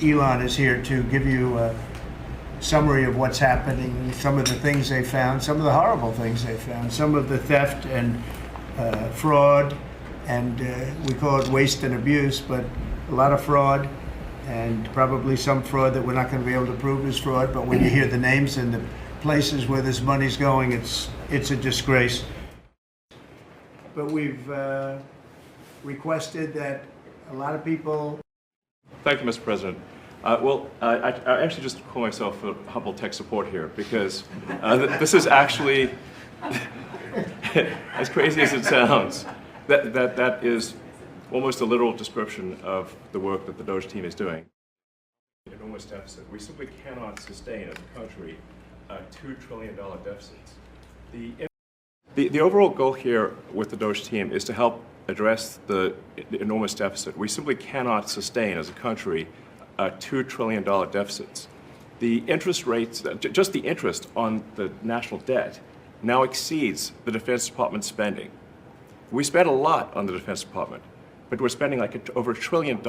Elon is here to give you a summary of what's happening, some of the things they found, some of the horrible things they found, some of the theft and fraud, and we call it waste and abuse, but a lot of fraud, and probably some fraud that we're not going to be able to prove is fraud, but when you hear the names and the places where this money's going, it's a disgrace. But we've requested that a lot of people... Thank you, Mr. President. I actually just call myself a humble tech support here because this is actually, as crazy as it sounds, that is almost a literal description of the work that the DOGE team is doing. Enormous deficit. We simply cannot sustain as a country $2 trillion deficits. The overall goal here with the DOGE team is to help address the enormous deficit. We simply cannot sustain as a country $2 trillion deficits. The interest rates, just the interest on the national debt, now exceeds the Defense Department's spending. We spend a lot on the Defense Department, but we're spending like over $1 trillion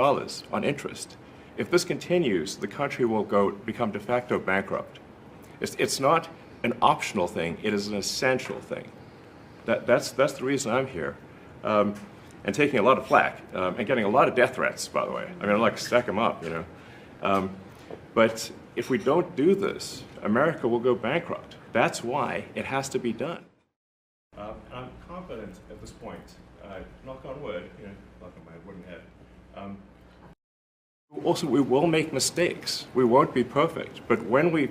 on interest. If this continues, the country will become de facto bankrupt. It's not an optional thing, it is an essential thing. That's the reason I'm here. And taking a lot of flack, and getting a lot of death threats, by the way. I mean, I like to stack them up, you know. But if we don't do this, America will go bankrupt. That's why it has to be done. I'm confident at this point, knock on wood, you know, knock on my wooden head. Also, we will make mistakes. We won't be perfect, but when we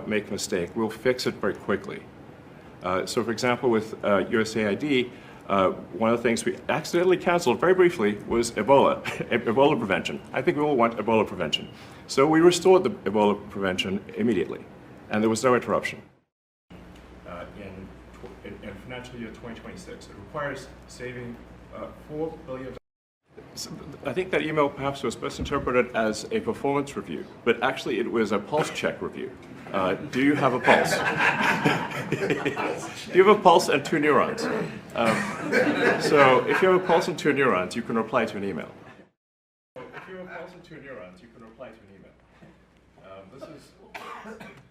make a mistake, we'll fix it very quickly. So, for example, with USAID, one of the things we accidentally canceled very briefly was Ebola, Ebola prevention. I think we all want Ebola prevention. So we restored the Ebola prevention immediately, and there was no interruption. In financial year 2026, it requires saving $4 billion. So I think that email perhaps was best interpreted as a performance review, but actually it was a pulse check review. Do you have a pulse? Do you have a pulse and 2 neurons? So if you have a pulse and 2 neurons, you can reply to an email. If you have a pulse and 2 neurons, you can reply to an email. This is,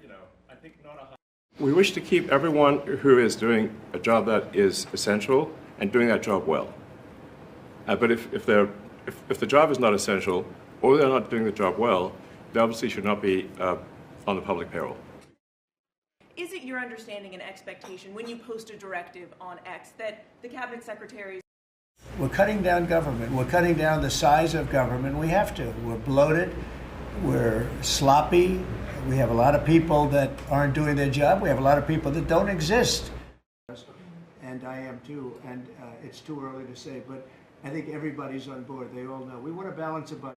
you know, I think not a high... We wish to keep everyone who is doing a job that is essential and doing that job well. But if the job is not essential or they're not doing the job well, they obviously should not be on the public payroll. Is it your understanding and expectation when you post a directive on X that the cabinet secretaries... We're cutting down government. We're cutting down the size of government. We have to. We're bloated. We're sloppy. We have a lot of people that aren't doing their job. We have a lot of people that don't exist. And I am too. And it's too early to say, but I think everybody's on board. They all know. We want to balance a budget.